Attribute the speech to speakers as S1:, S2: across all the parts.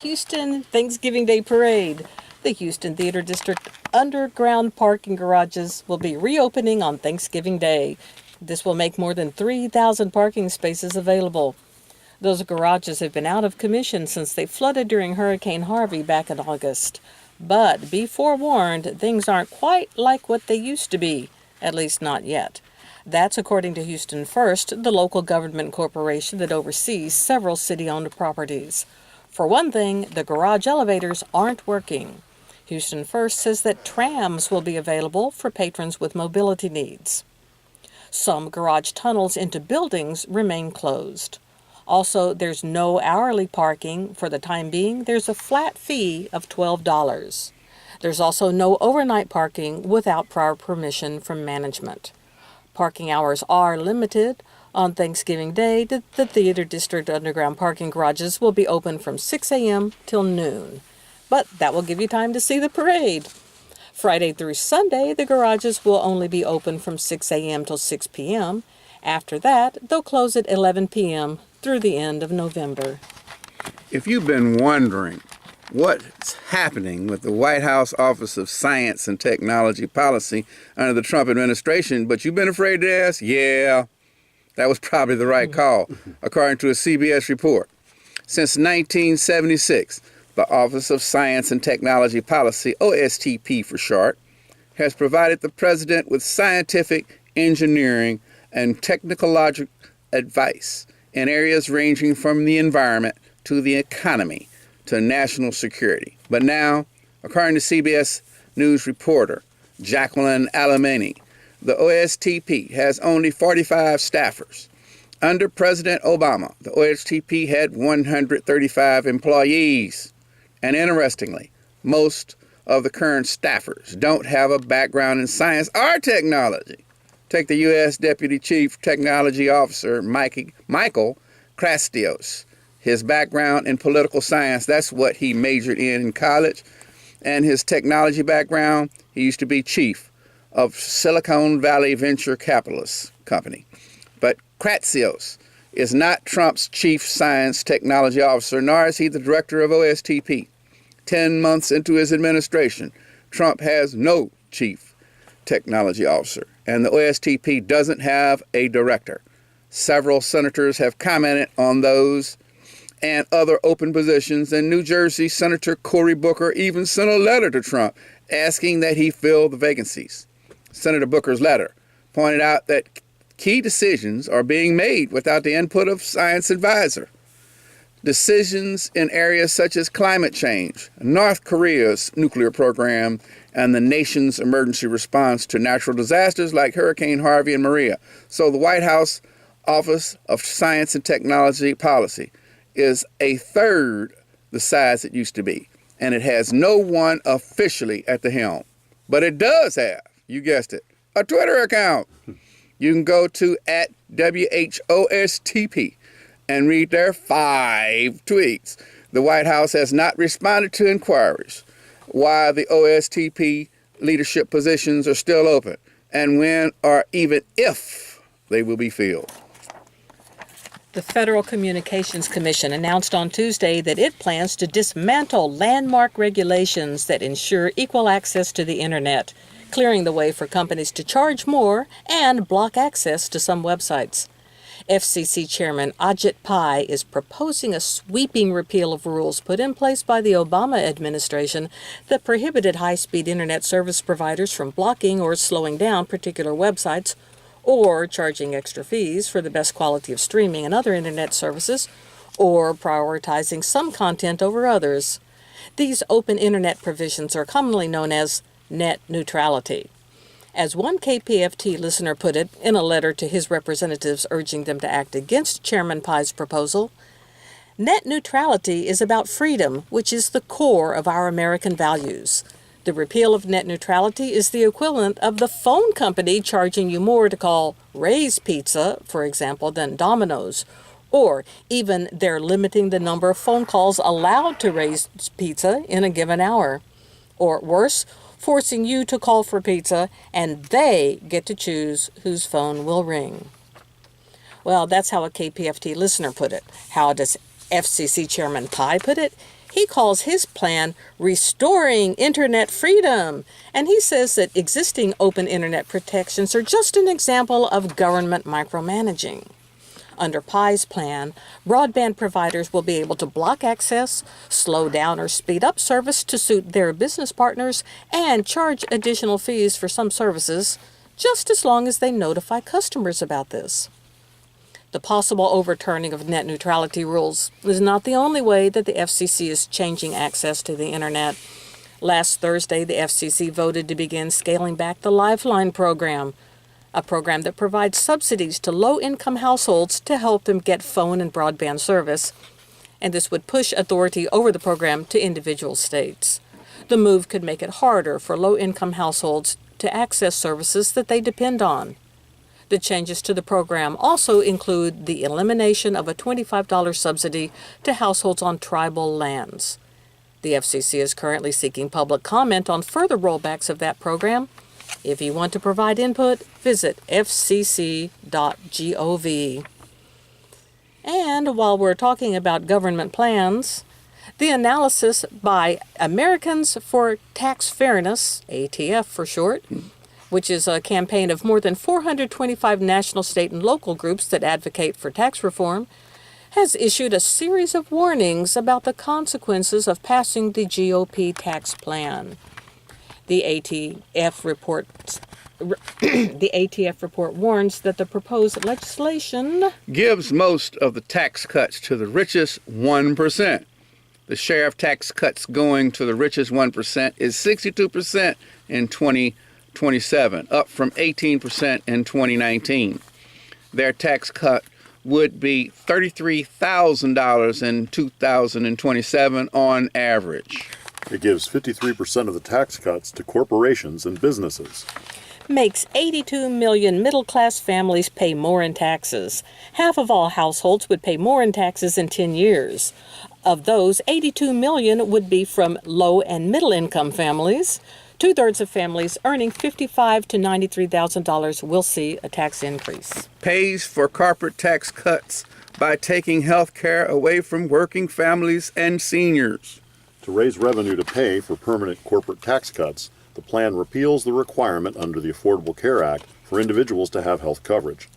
S1: Houston Thanksgiving Day Parade. The Houston Theater District underground parking garages will be reopening on Thanksgiving Day. This will make more than 3,000 parking spaces available. Those garages have been out of commission since they flooded during Hurricane Harvey back in August. But be forewarned, things aren't quite like what they used to be, at least not yet. That's according to Houston First, the local government corporation that oversees several city-owned properties. For one thing, the garage elevators aren't working. Houston First says that trams will be available for patrons with mobility needs. Some garage tunnels into buildings remain closed. Also, there's no hourly parking for the time being. There's a flat fee of $12. There's also no overnight parking without prior permission from management. Parking hours are limited. On Thanksgiving Day, the Theater District underground parking garages will be open from 6 a.m. till noon. But that will give you time to see the parade. Friday through Sunday, the garages will only be open from 6 a.m. till 6 p.m. After that, they'll close at 11 p.m. through the end of November.
S2: If you've been wondering what's happening with the White House Office of Science and Technology Policy under the Trump administration, but you've been afraid to ask, that was probably the right call, according to a CBS report. Since 1976, the Office of Science and Technology Policy, OSTP for short, has provided the president with scientific, engineering, and technological advice in areas ranging from the environment to the economy to national security. But now, according to CBS News reporter Jacqueline Alemany, the OSTP has only 45 staffers. Under President Obama, the OSTP had 135 employees. And interestingly, most of the current staffers don't have a background in science or technology. Take the U.S. Deputy Chief Technology Officer, Michael Krastios. His background in political science, that's what he majored in college. And his technology background, he used to be chief of Silicon Valley Venture Capitalist Company. But Kratsios is not Trump's chief science technology officer, nor is he the director of OSTP. 10 months into his administration, Trump has no chief technology officer, and the OSTP doesn't have a director. Several senators have commented on those and other open positions, and New Jersey Senator Cory Booker even sent a letter to Trump asking that he fill the vacancies. Senator Booker's letter pointed out that key decisions are being made without the input of science advisor. Decisions in areas such as climate change, North Korea's nuclear program, and the nation's emergency response to natural disasters like Hurricane Harvey and Maria. So the White House Office of Science and Technology Policy is a third the size it used to be, and it has no one officially at the helm. But it does have, you guessed it, a Twitter account. You can go to @WHOSTP and read their 5 tweets. The White House has not responded to inquiries why the OSTP leadership positions are still open and when or even if they will be filled.
S1: The Federal Communications Commission announced on Tuesday that it plans to dismantle landmark regulations that ensure equal access to the Internet, clearing the way for companies to charge more and block access to some websites. FCC Chairman Ajit Pai is proposing a sweeping repeal of rules put in place by the Obama administration that prohibited high-speed Internet service providers from blocking or slowing down particular websites or charging extra fees for the best quality of streaming and other Internet services, or prioritizing some content over others. These open Internet provisions are commonly known as net neutrality. As one KPFT listener put it in a letter to his representatives urging them to act against Chairman Pai's proposal, net neutrality is about freedom, which is the core of our American values. The repeal of net neutrality is the equivalent of the phone company charging you more to call Ray's Pizza, for example, than Domino's, or even they're limiting the number of phone calls allowed to Ray's Pizza in a given hour. Or worse, forcing you to call for pizza and they get to choose whose phone will ring. Well, that's how a KPFT listener put it. How does FCC Chairman Pai put it? He calls his plan Restoring Internet Freedom, and he says that existing open internet protections are just an example of government micromanaging. Under Pi's plan, broadband providers will be able to block access, slow down or speed up service to suit their business partners, and charge additional fees for some services, just as long as they notify customers about this. The possible overturning of net neutrality rules is not the only way that the FCC is changing access to the internet. Last Thursday, the FCC voted to begin scaling back the Lifeline program, a program that provides subsidies to low-income households to help them get phone and broadband service, and this would push authority over the program to individual states. The move could make it harder for low-income households to access services that they depend on. The changes to the program also include the elimination of a $25 subsidy to households on tribal lands. The FCC is currently seeking public comment on further rollbacks of that program. If you want to provide input, visit fcc.gov. And while we're talking about government plans, the analysis by Americans for Tax Fairness, ATF for short, which is a campaign of more than 425 national, state, and local groups that advocate for tax reform, has issued a series of warnings about the consequences of passing the GOP tax plan. The ATF report warns that the proposed legislation
S2: gives most of the tax cuts to the richest 1%. The share of tax cuts going to the richest 1% is 62% in 2027, up from 18% in 2019. Their tax cut would be $33,000 in 2027 on average.
S3: It gives 53% of the tax cuts to corporations and businesses.
S1: Makes 82 million middle-class families pay more in taxes. Half of all households would pay more in taxes in 10 years. Of those, 82 million would be from low and middle-income families. Two-thirds of families earning $55,000 to $93,000 will see a tax increase.
S2: Pays for corporate tax cuts by taking health care away from working families and seniors.
S3: To raise revenue to pay for permanent corporate tax cuts, the plan repeals the requirement under the Affordable Care Act for individuals to have health coverage.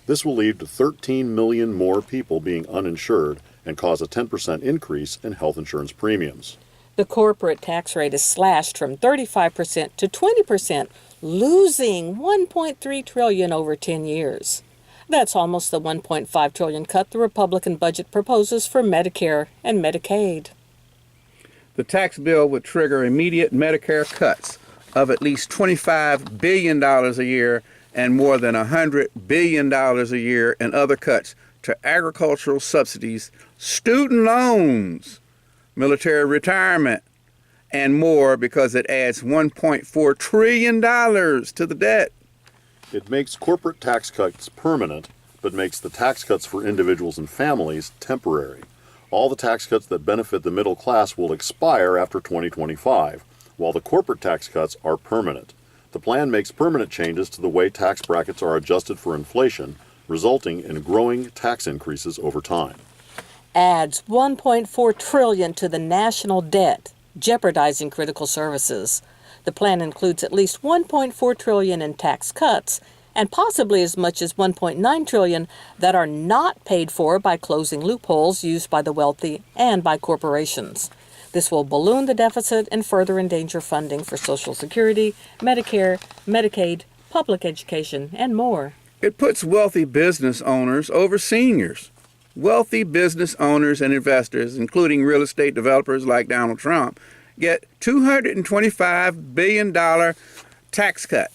S3: This will lead to 13 million more people being uninsured and cause a 10% increase in health insurance premiums.
S1: The corporate tax rate is slashed from 35% to 20%, losing $1.3 trillion over 10 years. That's almost the $1.5 trillion cut the Republican budget proposes for Medicare and Medicaid.
S2: The tax bill would trigger immediate Medicare cuts of at least $25 billion a year and more than $100 billion a year in other cuts to agricultural subsidies, student loans, military retirement, and more, because it adds $1.4 trillion to the debt.
S3: It makes corporate tax cuts permanent, but makes the tax cuts for individuals and families temporary. All the tax cuts that benefit the middle class will expire after 2025, while the corporate tax cuts are permanent. The plan makes permanent changes to the way tax brackets are adjusted for inflation, resulting in growing tax increases over time.
S1: Adds $1.4 trillion to the national debt, jeopardizing critical services. The plan includes at least $1.4 trillion in tax cuts and possibly as much as $1.9 trillion that are not paid for by closing loopholes used by the wealthy and by corporations. This will balloon the deficit and further endanger funding for Social Security, Medicare, Medicaid, public education, and more.
S2: It puts wealthy business owners over seniors. Wealthy business owners and investors, including real estate developers like Donald Trump, get $225 billion tax cut.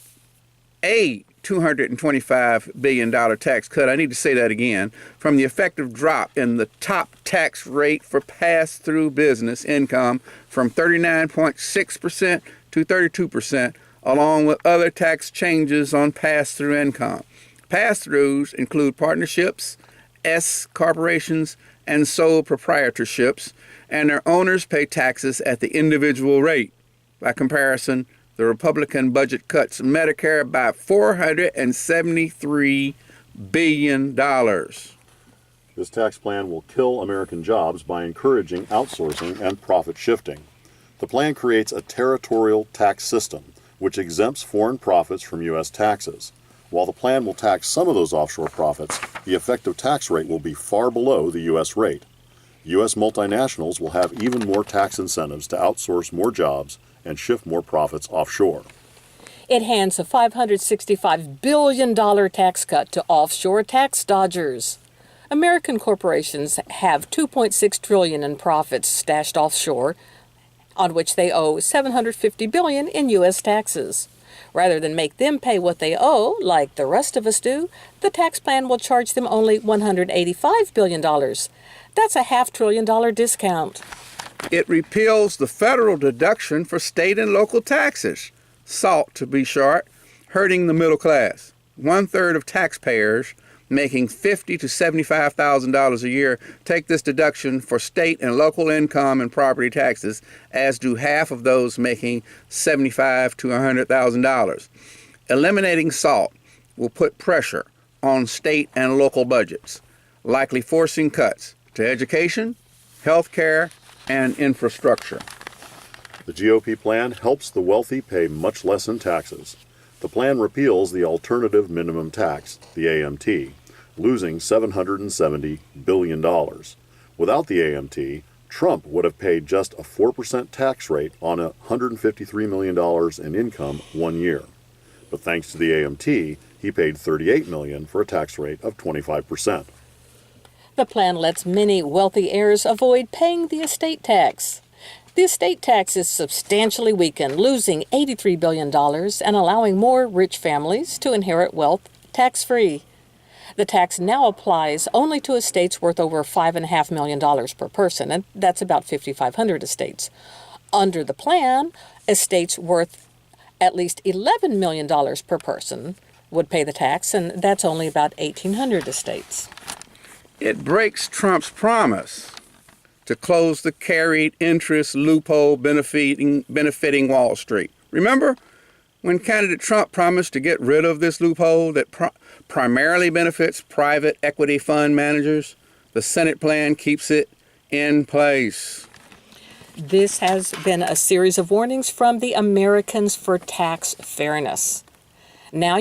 S2: A $225 billion tax cut, I need to say that again, from the effective drop in the top tax rate for pass-through business income from 39.6% to 32%, along with other tax changes on pass-through income. Pass-throughs include partnerships, S corporations, and sole proprietorships, and their owners pay taxes at the individual rate. By comparison, the Republican budget cuts Medicare by $473 billion.
S3: This tax plan will kill American jobs by encouraging outsourcing and profit shifting. The plan creates a territorial tax system, which exempts foreign profits from U.S. taxes. While the plan will tax some of those offshore profits, the effective tax rate will be far below the U.S. rate. U.S. multinationals will have even more tax incentives to outsource more jobs and shift more profits offshore.
S1: It hands a $565 billion tax cut to offshore tax dodgers. American corporations have $2.6 trillion in profits stashed offshore, on which they owe $750 billion in U.S. taxes. Rather than make them pay what they owe, like the rest of us do, the tax plan will charge them only $185 billion. That's a $500 billion discount.
S2: It repeals the federal deduction for state and local taxes, SALT to be short, hurting the middle class. 1/3 of taxpayers making $50,000 to $75,000 a year take this deduction for state and local income and property taxes, as do half of those making $75,000 to $100,000. Eliminating SALT will put pressure on state and local budgets, likely forcing cuts to education, health care, and infrastructure.
S3: The GOP plan helps the wealthy pay much less in taxes. The plan repeals the alternative minimum tax, the AMT, losing $770 billion. Without the AMT, Trump would have paid just a 4% tax rate on $153 million in income 1 year. But thanks to the AMT, he paid $38 million for a tax rate of 25%.
S1: The plan lets many wealthy heirs avoid paying the estate tax. The estate tax is substantially weakened, losing $83 billion and allowing more rich families to inherit wealth tax-free. The tax now applies only to estates worth over $5.5 million per person, and that's about 5,500 estates. Under the plan, estates worth at least $11 million per person would pay the tax, and that's only about 1,800 estates.
S2: It breaks Trump's promise to close the carried interest loophole benefiting Wall Street. Remember when candidate Trump promised to get rid of this loophole that primarily benefits private equity fund managers? The Senate plan keeps it in place.
S1: This has been a series of warnings from the Americans for Tax Fairness. Now